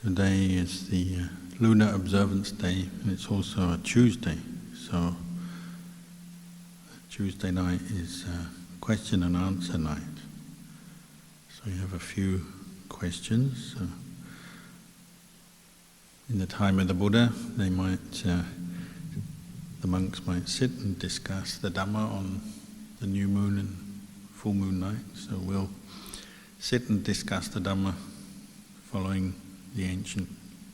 Today is the lunar observance day, and it's also a Tuesday. So Tuesday night is question and answer night. So you have a few questions. In the time of the Buddha, the monks might sit and discuss the Dhamma on the new moon and full moon night. So we'll sit and discuss the Dhamma following the ancient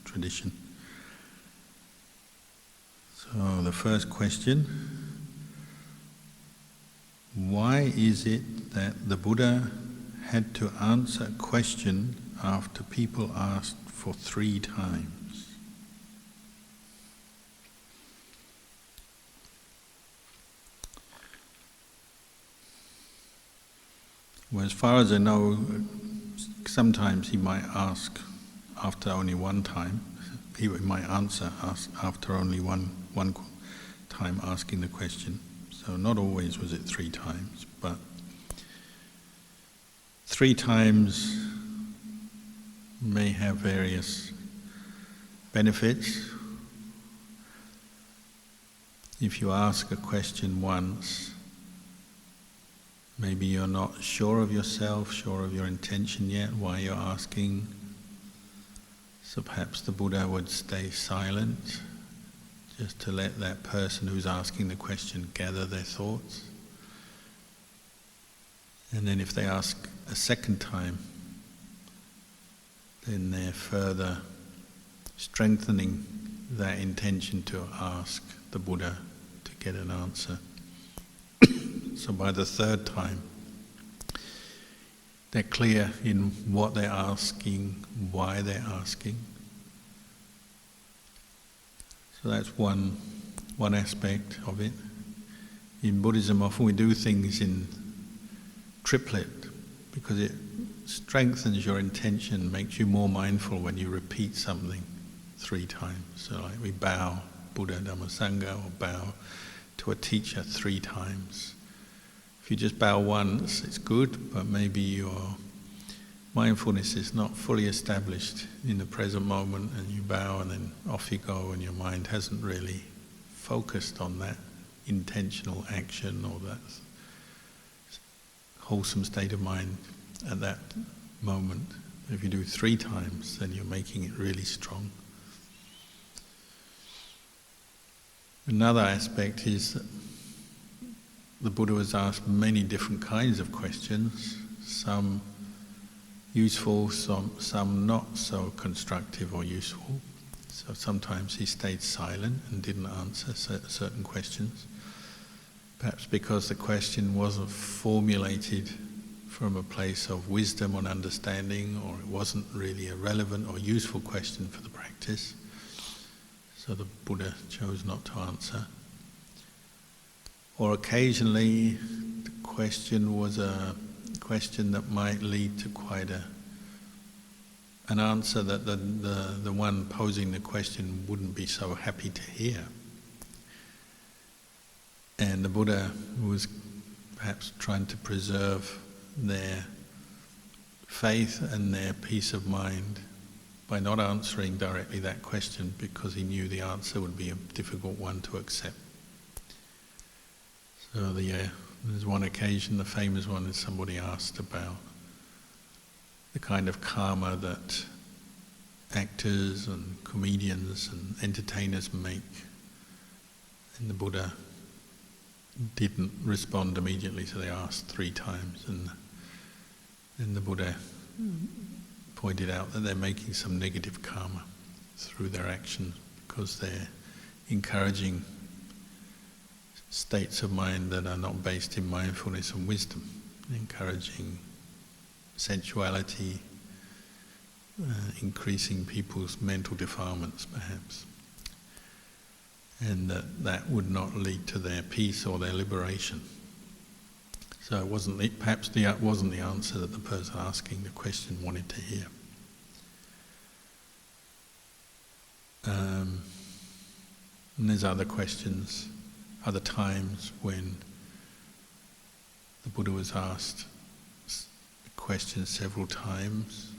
tradition. So the first question: why is it that the Buddha had to answer a question after people asked for 3 times? Well, as far as I know, sometimes he might ask after only 1 time. He might answer after only one time asking the question. So not always was it 3 times, but 3 times may have various benefits. If you ask a question once, maybe you're not sure of yourself, sure of your intention yet, why you're asking. So perhaps the Buddha would stay silent, just to let that person who's asking the question gather their thoughts. And then if they ask a second time, then they're further strengthening that intention to ask the Buddha to get an answer. So by the 3rd time, they're clear in what they're asking, why they're asking. So that's one aspect of it. In Buddhism, often we do things in triplet because it strengthens your intention, makes you more mindful when you repeat something 3 times. So like we bow, Buddha, Dhamma, Sangha, or bow to a teacher 3 times. If you just bow once, it's good, but maybe your mindfulness is not fully established in the present moment, and you bow and then off you go, and your mind hasn't really focused on that intentional action or that wholesome state of mind at that moment. If you do 3 times, then you're making it really strong. Another aspect is that the Buddha was asked many different kinds of questions, some useful, some not so constructive or useful. So sometimes he stayed silent and didn't answer certain questions, perhaps because the question wasn't formulated from a place of wisdom or understanding, or it wasn't really a relevant or useful question for the practice. So the Buddha chose not to answer. Or occasionally the question was a question that might lead to quite an answer that the one posing the question wouldn't be so happy to hear. And the Buddha was perhaps trying to preserve their faith and their peace of mind by not answering directly that question, because he knew the answer would be a difficult one to accept. So there's one occasion, the famous one, is somebody asked about the kind of karma that actors and comedians and entertainers make. And the Buddha didn't respond immediately, so they asked 3 times. And then the Buddha pointed out that they're making some negative karma through their actions, because they're encouraging states of mind that are not based in mindfulness and wisdom, encouraging sensuality, increasing people's mental defilements perhaps, and that would not lead to their peace or their liberation. So it wasn't the answer that the person asking the question wanted to hear. And there's other questions, other times when the Buddha was asked the question several times,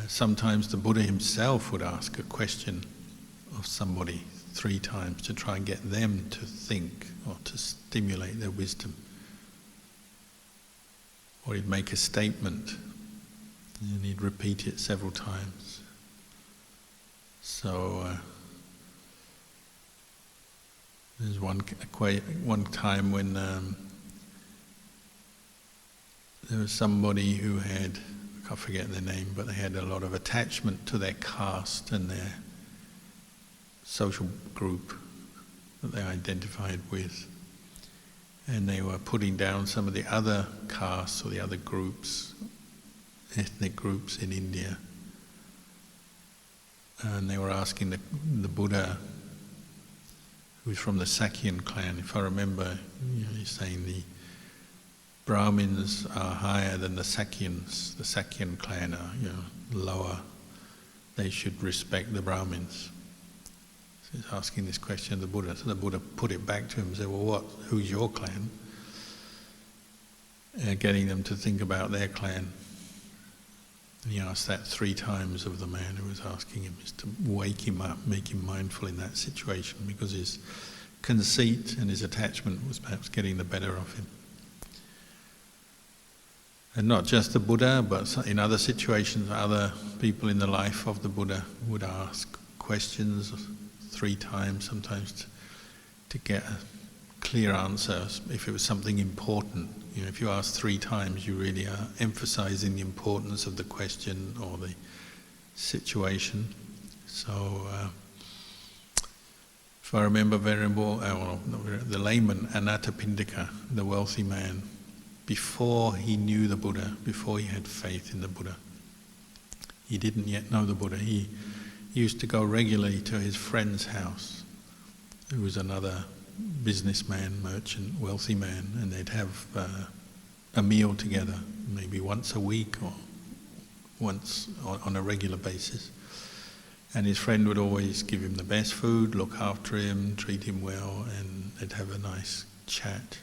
Sometimes the Buddha himself would ask a question of somebody 3 times to try and get them to think or to stimulate their wisdom. Or he'd make a statement and he'd repeat it several times. So there's one time when there was somebody who had, I can't forget their name, but they had a lot of attachment to their caste and their social group that they identified with. And they were putting down some of the other castes or the other groups, ethnic groups in India. And they were asking the Buddha, who's from the Sakyan clan, if I remember, he's saying the Brahmins are higher than the Sakyans. The Sakyan clan are, lower. They should respect the Brahmins. So he's asking this question of the Buddha. So the Buddha put it back to him and said, well, who's your clan? Getting them to think about their clan. And he asked that 3 times of the man who was asking him, just to wake him up, make him mindful in that situation, because his conceit and his attachment was perhaps getting the better of him. And not just the Buddha, but in other situations, other people in the life of the Buddha would ask questions 3 times, sometimes to get a clear answer if it was something important. If you ask 3 times, you really are emphasizing the importance of the question or the situation. So, if I remember very well, the layman Anathapindika, the wealthy man, before he knew the Buddha, before he had faith in the Buddha, he didn't yet know the Buddha. He used to go regularly to his friend's house, who was another businessman, merchant, wealthy man, and they'd have a meal together, maybe once a week or once on a regular basis. And his friend would always give him the best food, look after him, treat him well, and they'd have a nice chat.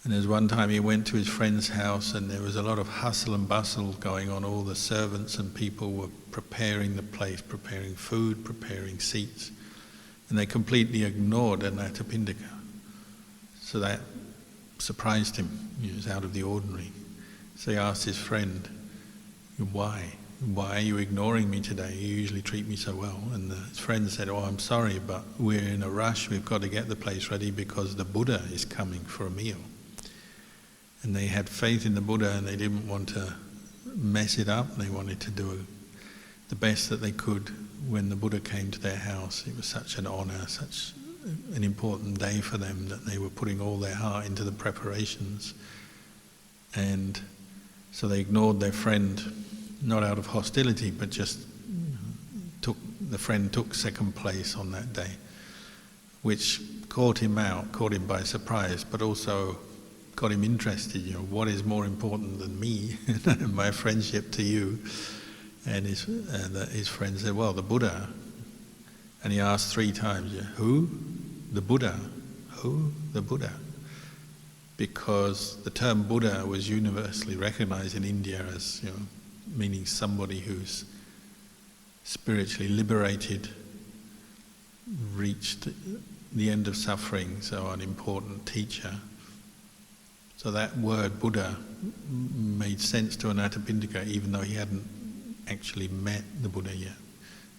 And there's one time he went to his friend's house and there was a lot of hustle and bustle going on. All the servants and people were preparing the place, preparing food, preparing seats. And they completely ignored Anathapindika. So that surprised him. It was out of the ordinary. So he asked his friend, why? Why are you ignoring me today? You usually treat me so well. And his friend said, I'm sorry, but we're in a rush. We've got to get the place ready because the Buddha is coming for a meal. And they had faith in the Buddha and they didn't want to mess it up. They wanted to do the best that they could when the Buddha came to their house. It was such an honor, such an important day for them that they were putting all their heart into the preparations. And so they ignored their friend, not out of hostility, but just the friend took second place on that day, which caught him by surprise, but also got him interested. What is more important than me, my friendship to you? And his friend said, well, the Buddha. And he asked 3 times, who? The Buddha. Who? The Buddha. Because the term Buddha was universally recognized in India as, meaning somebody who's spiritually liberated, reached the end of suffering, so an important teacher. So that word Buddha made sense to Anathapindika even though he hadn't actually met the Buddha yet.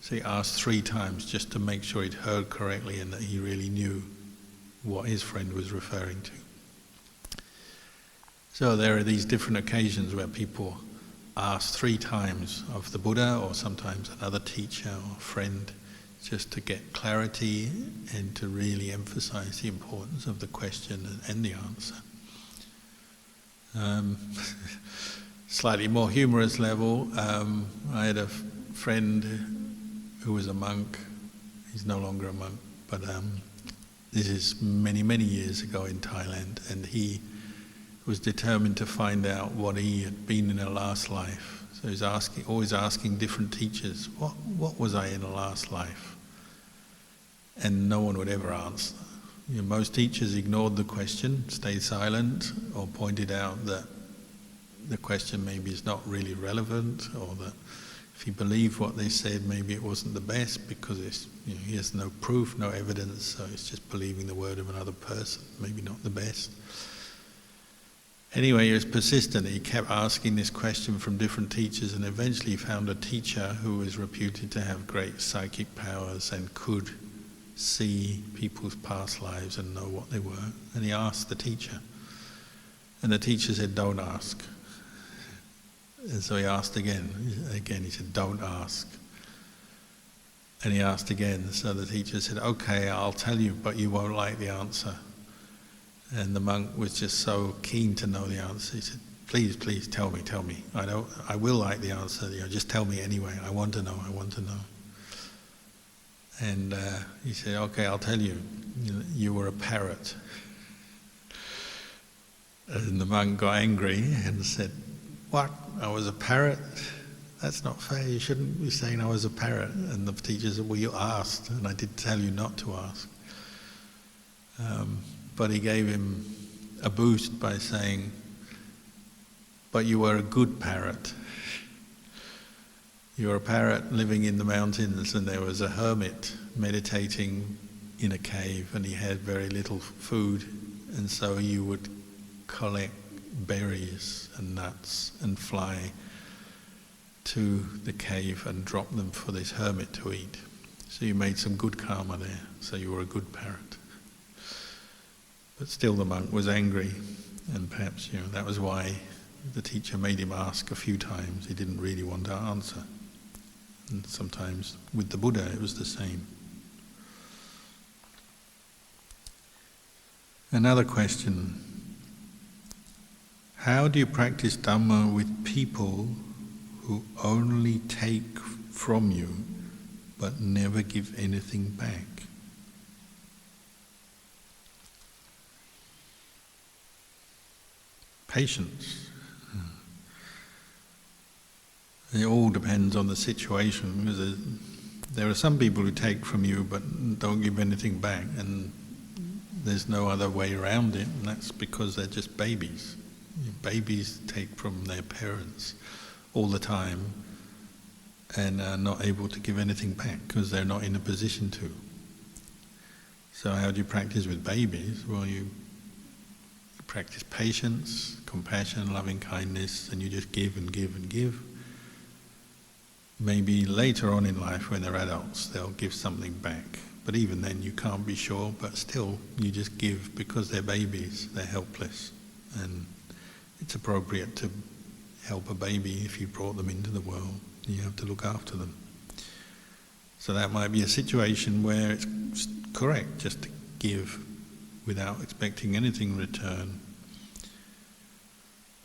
So he asked 3 times just to make sure he'd heard correctly and that he really knew what his friend was referring to. So there are these different occasions where people ask 3 times of the Buddha or sometimes another teacher or friend just to get clarity and to really emphasize the importance of the question and the answer. Slightly more humorous level, I had a friend who was a monk. He's no longer a monk, but this is many, many years ago in Thailand, and he was determined to find out what he had been in a last life. So he's always asking different teachers, what was I in a last life? And no one would ever answer. Most teachers ignored the question, stayed silent, or pointed out that the question maybe is not really relevant, or that if he believed what they said, maybe it wasn't the best because he has no proof, no evidence, so it's just believing the word of another person, maybe not the best. Anyway, he was persistent. He kept asking this question from different teachers, and eventually he found a teacher who was reputed to have great psychic powers and could see people's past lives and know what they were. And he asked the teacher. And the teacher said, "Don't ask." And so he asked again. Again, he said, "Don't ask." And he asked again. So the teacher said, "Okay, I'll tell you, but you won't like the answer." And the monk was just so keen to know the answer. He said, "Please, please, tell me. I will like the answer. Just tell me anyway. I want to know. And he said, "Okay, I'll tell you. You were a parrot." And the monk got angry and said, "What? I was a parrot? That's not fair. You shouldn't be saying I was a parrot." And the teacher said, "Well, you asked, and I did tell you not to ask." But he gave him a boost by saying, "But you were a good parrot. You were a parrot living in the mountains, and there was a hermit meditating in a cave, and he had very little food, and so you would collect berries and nuts and fly to the cave and drop them for this hermit to eat. So you made some good karma there, so you were a good parrot." But still the monk was angry, and perhaps that was why the teacher made him ask a few times. He didn't really want to answer. And sometimes with the Buddha it was the same. Another question. How do you practice Dhamma with people who only take from you but never give anything back? Patience. It all depends on the situation, because there are some people who take from you but don't give anything back, and there's no other way around it, and that's because they're just babies. Babies take from their parents all the time and are not able to give anything back because they're not in a position to. So how do you practice with babies? Well, you practice patience, compassion, loving kindness, and you just give and give and give. Maybe later on in life when they're adults they'll give something back, but even then you can't be sure, but still you just give because they're babies, they're helpless, and it's appropriate to help a baby if you brought them into the world. You have to look after them. So that might be a situation where it's correct just to give without expecting anything in return.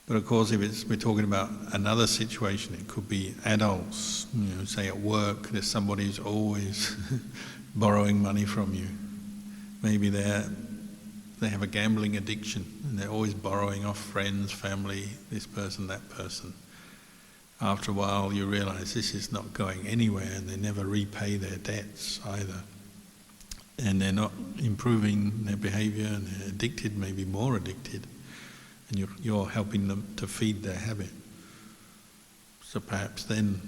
But of course, if we're talking about another situation, it could be adults, say at work, there's somebody who's always borrowing money from you. Maybe they have a gambling addiction and they're always borrowing off friends, family, this person, that person. After a while you realize this is not going anywhere, and they never repay their debts either. And they're not improving their behavior, and they're addicted, maybe more addicted. And you're helping them to feed their habit. So perhaps then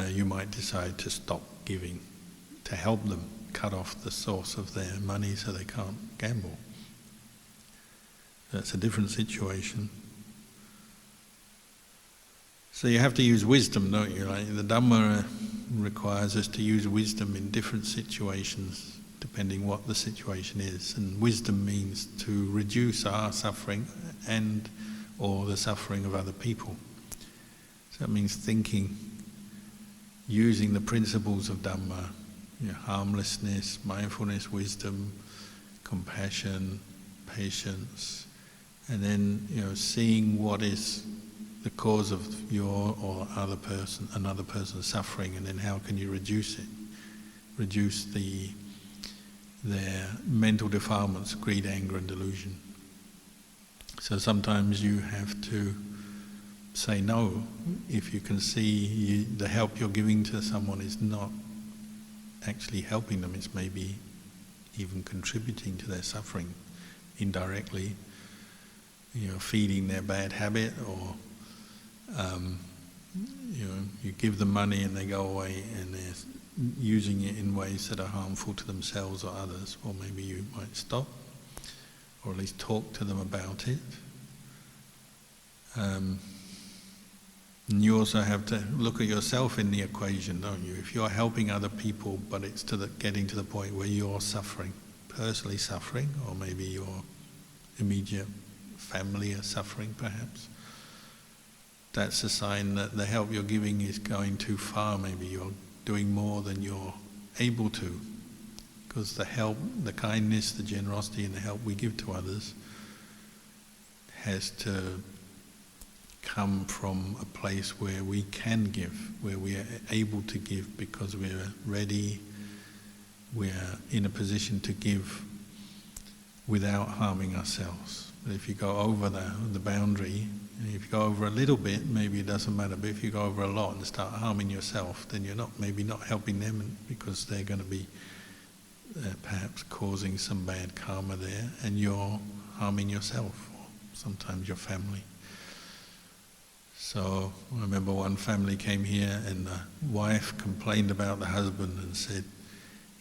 you might decide to stop giving, to help them cut off the source of their money so they can't gamble. That's a different situation. So you have to use wisdom, don't you? Like the Dhamma requires us to use wisdom in different situations, depending what the situation is. And wisdom means to reduce our suffering and or the suffering of other people. So that means thinking, using the principles of Dhamma, harmlessness, mindfulness, wisdom, compassion, patience, and then seeing what is the cause of your or another person's suffering, and then how can you reduce it? Reduce their mental defilements, greed, anger and delusion. So sometimes you have to say no if you can see the help you're giving to someone is not actually helping them, it's maybe even contributing to their suffering indirectly. feeding their bad habit, or you give them money and they go away and they're using it in ways that are harmful to themselves or others, or maybe you might stop, or at least talk to them about it. And you also have to look at yourself in the equation, don't you? If you're helping other people, but it's getting to the point where you're suffering, personally suffering, or maybe your immediate family are suffering perhaps, that's a sign that the help you're giving is going too far. Maybe you're doing more than you're able to, because the help, the kindness, the generosity and the help we give to others has to come from a place where we can give, where we are able to give because we're ready, we're in a position to give without harming ourselves. But if you go over the boundary, if you go over a little bit, maybe it doesn't matter, but if you go over a lot and start harming yourself, then you're maybe not helping them, because they're going to be perhaps causing some bad karma there, and you're harming yourself, or sometimes your family. So I remember one family came here and the wife complained about the husband and said,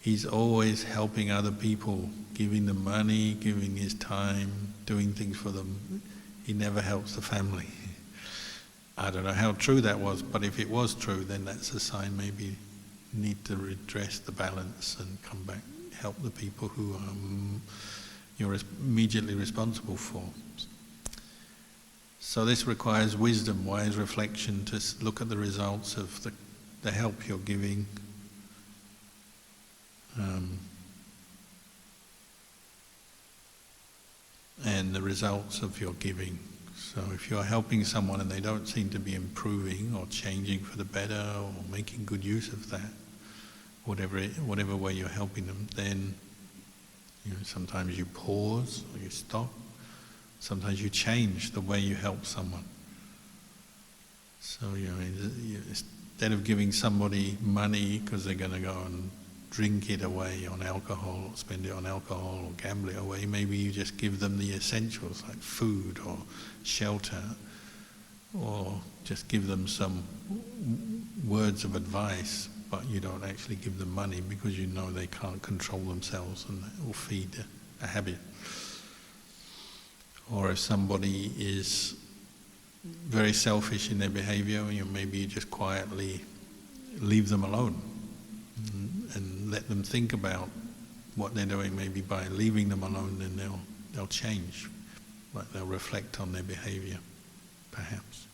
he's always helping other people, giving them money, giving his time, doing things for them. He never helps the family. I don't know how true that was, but if it was true, then that's a sign maybe you need to redress the balance and come back, help the people who you're immediately responsible for. So this requires wisdom, wise reflection, to look at the results of the help you're giving. And the results of your giving. So if you're helping someone and they don't seem to be improving or changing for the better or making good use of that, whatever way you're helping them, then sometimes you pause or you stop. Sometimes you change the way you help someone. So instead of giving somebody money because they're going to go and drink it away on alcohol, or spend it on alcohol, or gamble it away, maybe you just give them the essentials like food or shelter, or just give them some words of advice, but you don't actually give them money because you know they can't control themselves and it will feed a habit. Or if somebody is very selfish in their behavior, maybe you just quietly leave them alone and let them think about what they're doing. Maybe by leaving them alone, then they'll change, like they'll reflect on their behavior, perhaps.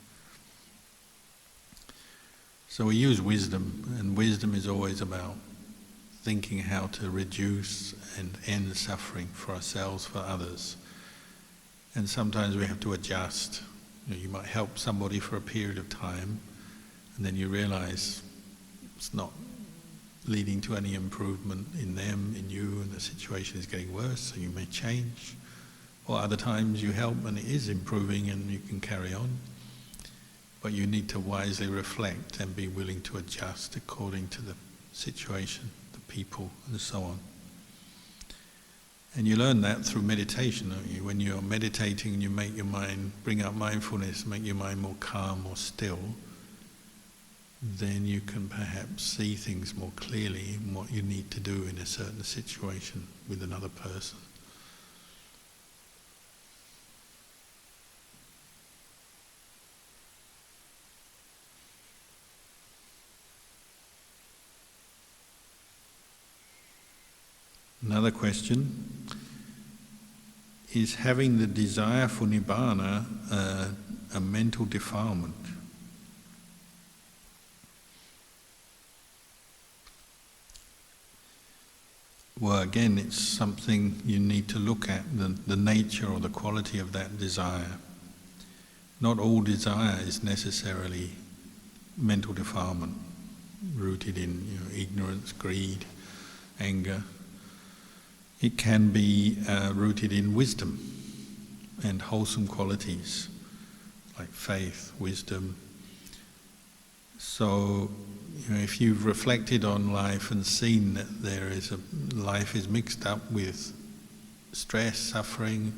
So we use wisdom, and wisdom is always about thinking how to reduce and end suffering for ourselves, for others. And sometimes we have to adjust. You might help somebody for a period of time, and then you realize it's not leading to any improvement in them, in you, and the situation is getting worse, so you may change. Or other times you help and it is improving and you can carry on. But you need to wisely reflect and be willing to adjust according to the situation, the people, and so on. And you learn that through meditation, don't you? When you're meditating and you make your mind, bring up mindfulness, make your mind more calm or still, then you can perhaps see things more clearly and what you need to do in a certain situation with another person. Another question: is having the desire for nibbana a mental defilement? Well, again, it's something you need to look at, the nature or the quality of that desire. Not all desire is necessarily mental defilement, rooted in ignorance, greed, anger. It can be rooted in wisdom and wholesome qualities like faith, wisdom. So, if you've reflected on life and seen that life is mixed up with stress, suffering,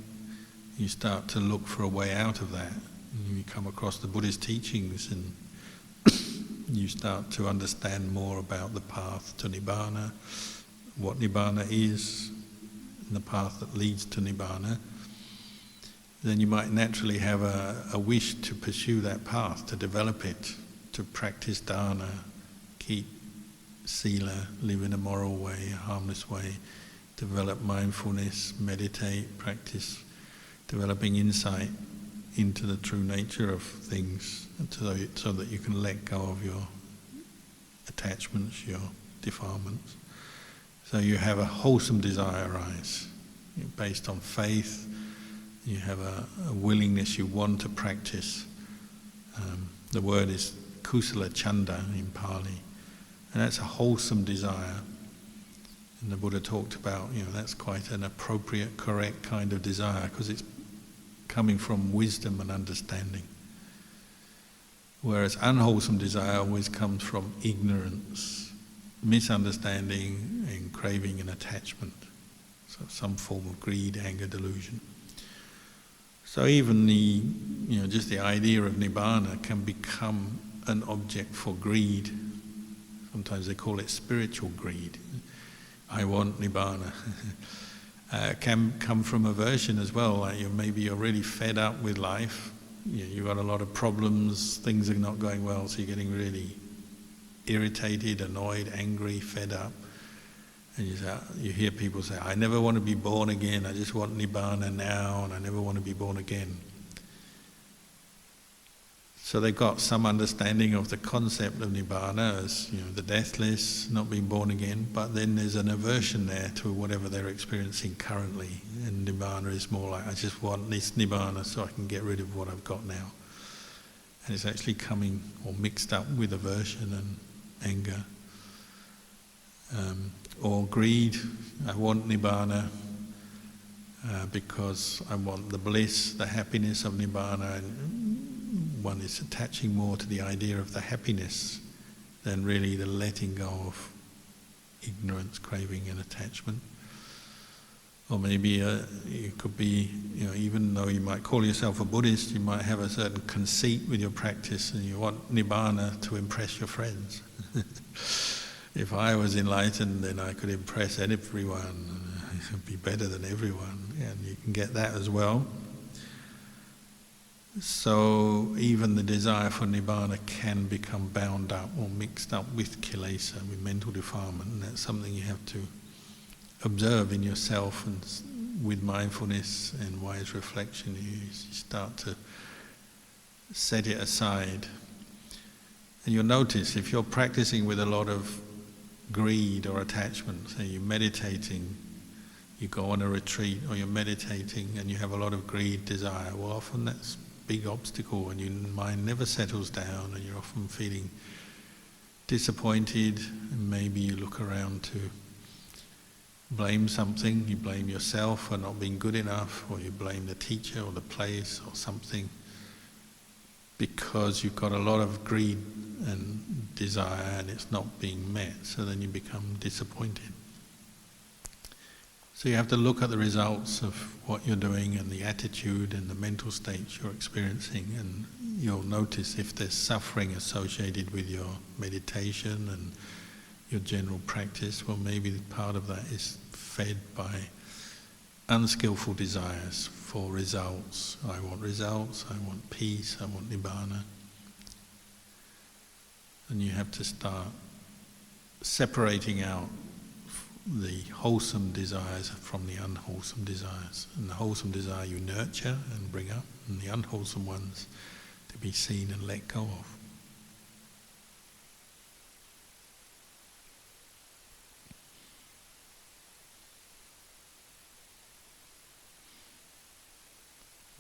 you start to look for a way out of that. And you come across the Buddhist teachings and you start to understand more about the path to Nibbana, what Nibbana is, and the path that leads to Nibbana. Then you might naturally have a wish to pursue that path, to develop it, to practice dana, keep sila, live in a moral way, a harmless way, develop mindfulness, meditate, practice developing insight into the true nature of things, so that you can let go of your attachments, your defilements. So you have a wholesome desire arise, based on faith. You have a willingness, you want to practice. The word is kusala chanda in Pali, and that's a wholesome desire. And the Buddha talked about, that's quite an appropriate, correct kind of desire, because it's coming from wisdom and understanding. Whereas unwholesome desire always comes from ignorance, misunderstanding, and craving and attachment. So some form of greed, anger, delusion. So even just the idea of Nibbana can become an object for greed. Sometimes they call it spiritual greed. I want Nibbana. Can come from aversion as well. Like maybe you're really fed up with life. You've got a lot of problems, things are not going well, so you're getting really irritated, annoyed, angry, fed up. And you hear people say, I never want to be born again, I just want Nibbana now, and I never want to be born again. So they've got some understanding of the concept of Nibbana as the deathless, not being born again, but then there's an aversion there to whatever they're experiencing currently. And Nibbana is more like, I just want this Nibbana so I can get rid of what I've got now. And it's actually coming or mixed up with aversion and anger. Or greed, I want Nibbana because I want the bliss, the happiness of Nibbana, and one is attaching more to the idea of the happiness than really the letting go of ignorance, craving and attachment. Or maybe you could be, even though you might call yourself a Buddhist, you might have a certain conceit with your practice and you want Nibbana to impress your friends. If I was enlightened, then I could impress everyone. I could be better than everyone, and you can get that as well. So even the desire for Nibbana can become bound up or mixed up with kilesa, with mental defilement, and that's something you have to observe in yourself, and with mindfulness and wise reflection you start to set it aside. And you'll notice if you're practicing with a lot of greed or attachment, say you're meditating, you go on a retreat or you're meditating and you have a lot of greed, desire, well often that's a big obstacle and your mind never settles down and you're often feeling disappointed, and maybe you look around to blame something, you blame yourself for not being good enough, or you blame the teacher or the place or something, because you've got a lot of greed and desire and it's not being met, so then you become disappointed. So you have to look at the results of what you're doing and the attitude and the mental states you're experiencing, and you'll notice if there's suffering associated with your meditation and your general practice. Well, maybe part of that is fed by unskillful desires for results. I want results, I want peace, I want Nibbana. And you have to start separating out the wholesome desires from the unwholesome desires. And the wholesome desire you nurture and bring up, and the unwholesome ones to be seen and let go of.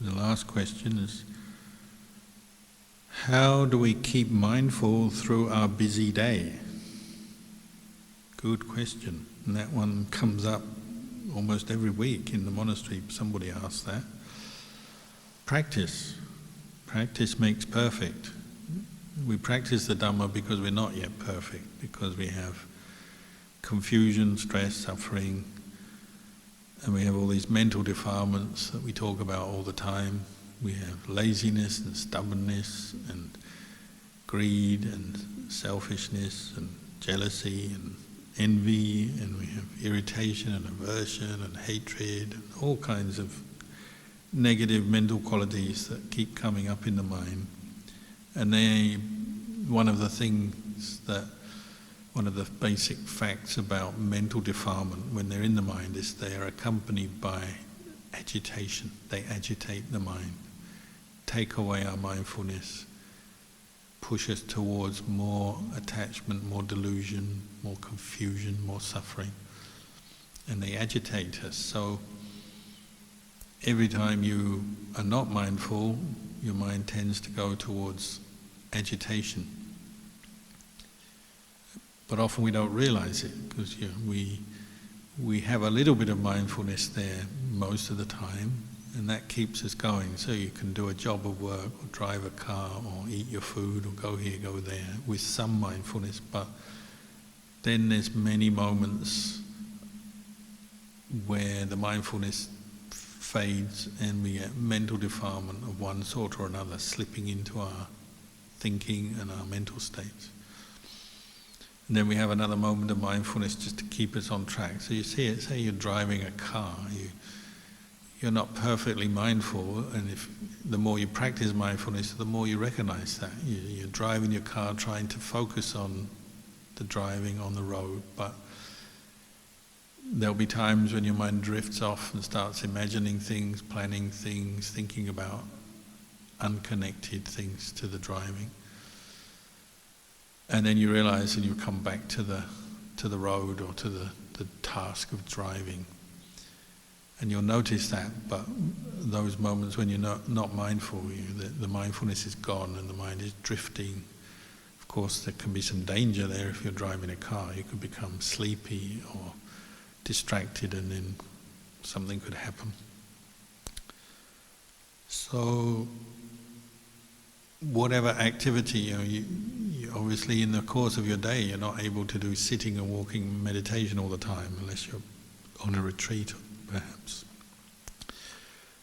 The last question is, how do we keep mindful through our busy day? Good question. And that one comes up almost every week in the monastery. Somebody asks that. Practice. Practice makes perfect. We practice the Dhamma because we're not yet perfect, because we have confusion, stress, suffering, And we have all these mental defilements that we talk about all the time. We have laziness and stubbornness and greed and selfishness and jealousy and envy, and we have irritation and aversion and hatred and all kinds of negative mental qualities that keep coming up in the mind. And one of the basic facts about mental defilement when they're in the mind is they are accompanied by agitation. They agitate the mind, take away our mindfulness, push us towards more attachment, more delusion, more confusion, more suffering. And they agitate us. So every time you are not mindful, your mind tends to go towards agitation. But often we don't realize it, because we have a little bit of mindfulness there most of the time, and that keeps us going. So you can do a job of work, or drive a car, or eat your food, or go here, go there, with some mindfulness. But then there's many moments where the mindfulness fades and we get mental defilement of one sort or another slipping into our thinking and our mental states. And then we have another moment of mindfulness just to keep us on track. So you see it, say you're driving a car, you're not perfectly mindful, and if the more you practice mindfulness, the more you recognize that. You're driving your car trying to focus on the driving on the road, but there'll be times when your mind drifts off and starts imagining things, planning things, thinking about unconnected things to the driving. And then you realize, and you come back to the road or to the task of driving. And you'll notice that, but those moments when you're not mindful, the mindfulness is gone and the mind is drifting. Of course, there can be some danger there if you're driving a car. You could become sleepy or distracted, and then something could happen. So, whatever activity, you obviously in the course of your day, you're not able to do sitting and walking meditation all the time, unless you're on a retreat, perhaps.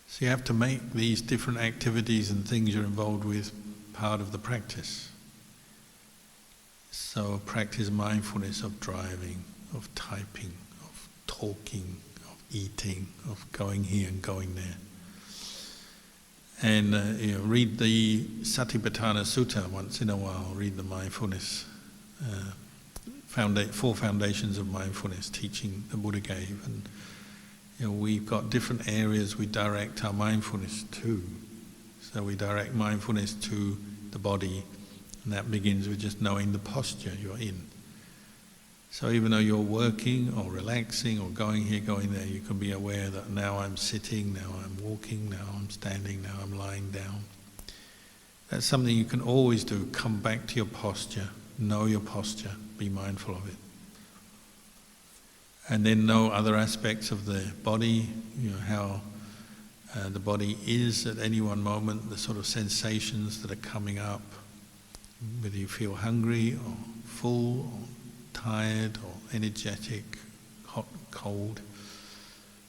So you have to make these different activities and things you're involved with part of the practice. So practice mindfulness of driving, of typing, of talking, of eating, of going here and going there. And read the Satipatthana Sutta once in a while. Read the mindfulness, 4 foundations of mindfulness teaching the Buddha gave. And we've got different areas we direct our mindfulness to. So we direct mindfulness to the body, and that begins with just knowing the posture you're in. So even though you're working or relaxing or going here, going there, you can be aware that now I'm sitting, now I'm walking, now I'm standing, now I'm lying down. That's something you can always do. Come back to your posture, know your posture, be mindful of it. And then know other aspects of the body, how the body is at any one moment, the sort of sensations that are coming up, whether you feel hungry or full or tired or energetic, hot, cold.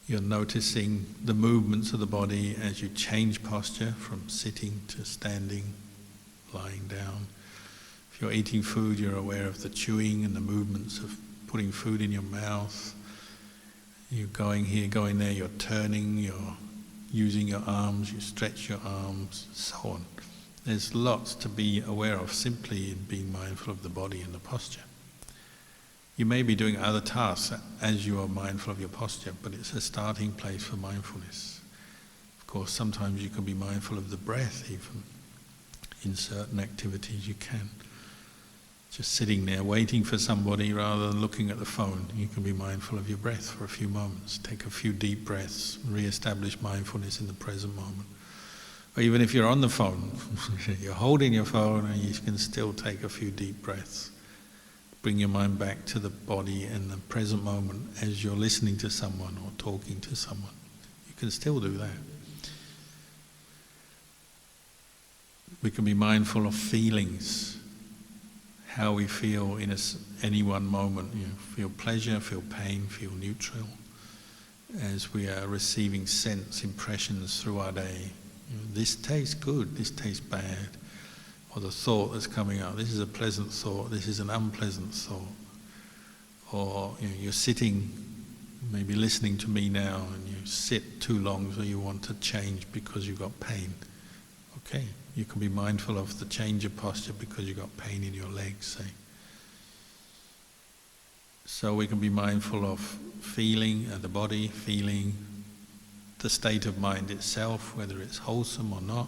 You're noticing the movements of the body as you change posture from sitting to standing, lying down. If you're eating food, you're aware of the chewing and the movements of putting food in your mouth. You're going here, going there, you're turning, you're using your arms, you stretch your arms, so on. There's lots to be aware of simply in being mindful of the body and the posture. You may be doing other tasks as you are mindful of your posture, but it's a starting place for mindfulness. Of course, sometimes you can be mindful of the breath even. In certain activities you can. Just sitting there waiting for somebody rather than looking at the phone, you can be mindful of your breath for a few moments. Take a few deep breaths, re-establish mindfulness in the present moment. Or even if you're on the phone, you're holding your phone and you can still take a few deep breaths. Bring your mind back to the body and the present moment as you're listening to someone or talking to someone. You can still do that. We can be mindful of feelings, how we feel in any one moment. Feel pleasure, feel pain, feel neutral. as we are receiving sense impressions through our day. This tastes good, this tastes bad. Or the thought that's coming up, this is a pleasant thought, this is an unpleasant thought. Or you're sitting, maybe listening to me now, and you sit too long so you want to change because you've got pain. Okay, you can be mindful of the change of posture because you've got pain in your legs, say. So we can be mindful of feeling the body, feeling the state of mind itself, whether it's wholesome or not.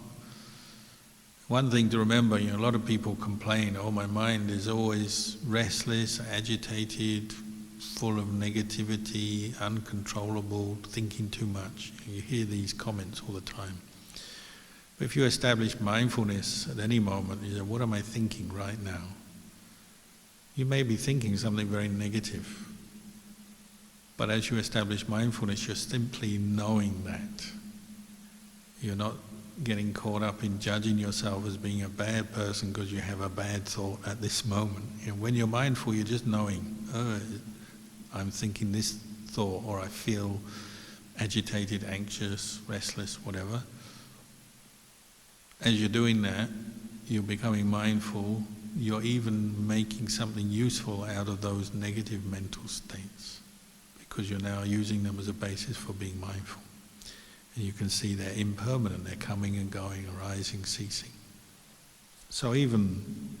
One thing to remember, a lot of people complain, oh, my mind is always restless, agitated, full of negativity, uncontrollable, thinking too much. You hear these comments all the time. But if you establish mindfulness at any moment, you say, what am I thinking right now? You may be thinking something very negative. But as you establish mindfulness, you're simply knowing that. You're not getting caught up in judging yourself as being a bad person because you have a bad thought at this moment. When you're mindful, you're just knowing, oh, I'm thinking this thought, or I feel agitated, anxious, restless, whatever. As you're doing that, you're becoming mindful, you're even making something useful out of those negative mental states, because you're now using them as a basis for being mindful. And you can see they're impermanent, they're coming and going, arising, ceasing. So even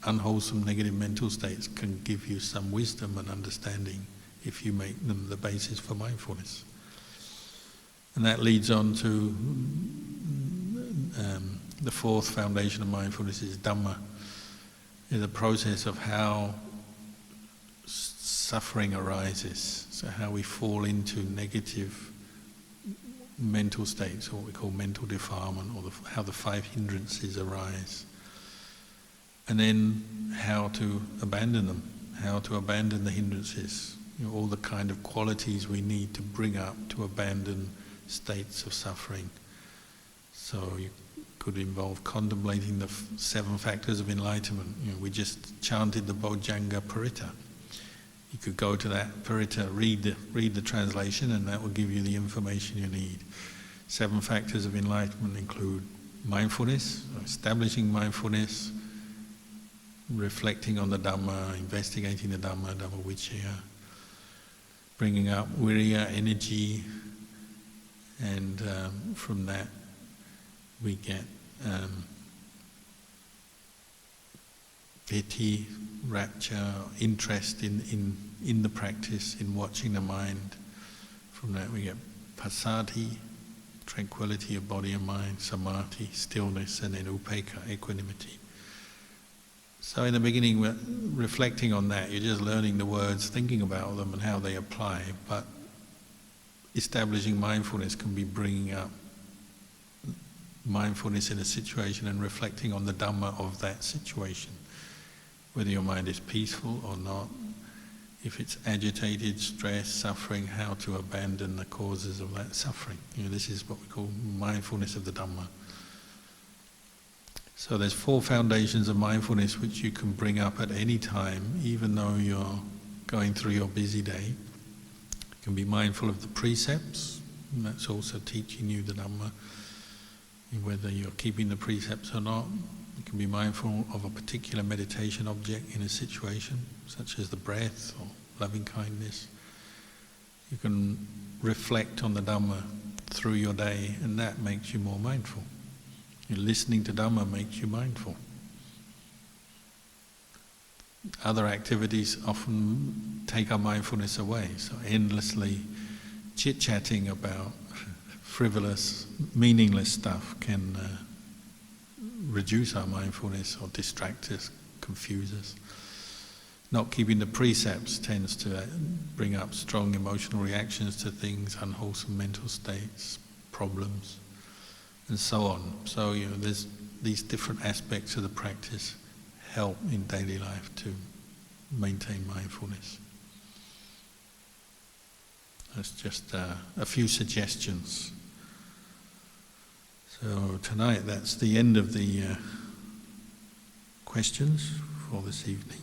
unwholesome negative mental states can give you some wisdom and understanding if you make them the basis for mindfulness. And that leads on to the fourth foundation of mindfulness is Dhamma. Is the process of how suffering arises, so how we fall into negative mental states, or what we call mental defilement, or how the five hindrances arise. And then how to abandon them, how to abandon the hindrances, all the kind of qualities we need to bring up to abandon states of suffering. So you could involve contemplating the 7 factors of enlightenment. We just chanted the Bojjhanga Paritta. You could go to that Paritta, read the translation, and that will give you the information you need. 7 factors of enlightenment include mindfulness, establishing mindfulness, reflecting on the Dhamma, investigating the Dhamma, Dhamma-vicaya, bringing up viriya, energy, and from that we get piti, rapture, interest in the practice, in watching the mind. From that we get passaddhi, tranquility of body and mind, samadhi, stillness, and then upekkha, equanimity. So in the beginning we're reflecting on that, you're just learning the words, thinking about them and how they apply, but establishing mindfulness can be bringing up mindfulness in a situation and reflecting on the Dhamma of that situation. Whether your mind is peaceful or not, if it's agitated, stressed, suffering, how to abandon the causes of that suffering. This is what we call mindfulness of the Dhamma. So there's 4 foundations of mindfulness which you can bring up at any time, even though you're going through your busy day. You can be mindful of the precepts, and that's also teaching you the Dhamma. Whether you're keeping the precepts or not, you can be mindful of a particular meditation object in a situation, such as the breath or loving kindness. You can reflect on the Dhamma through your day, and that makes you more mindful. Listening to Dhamma makes you mindful. Other activities often take our mindfulness away, so endlessly chit-chatting about frivolous, meaningless stuff can reduce our mindfulness or distract us, confuse us. Not keeping the precepts tends to bring up strong emotional reactions to things, unwholesome mental states, problems, and so on. So there's these different aspects of the practice help in daily life to maintain mindfulness. That's just a few suggestions. So tonight, that's the end of the questions for this evening.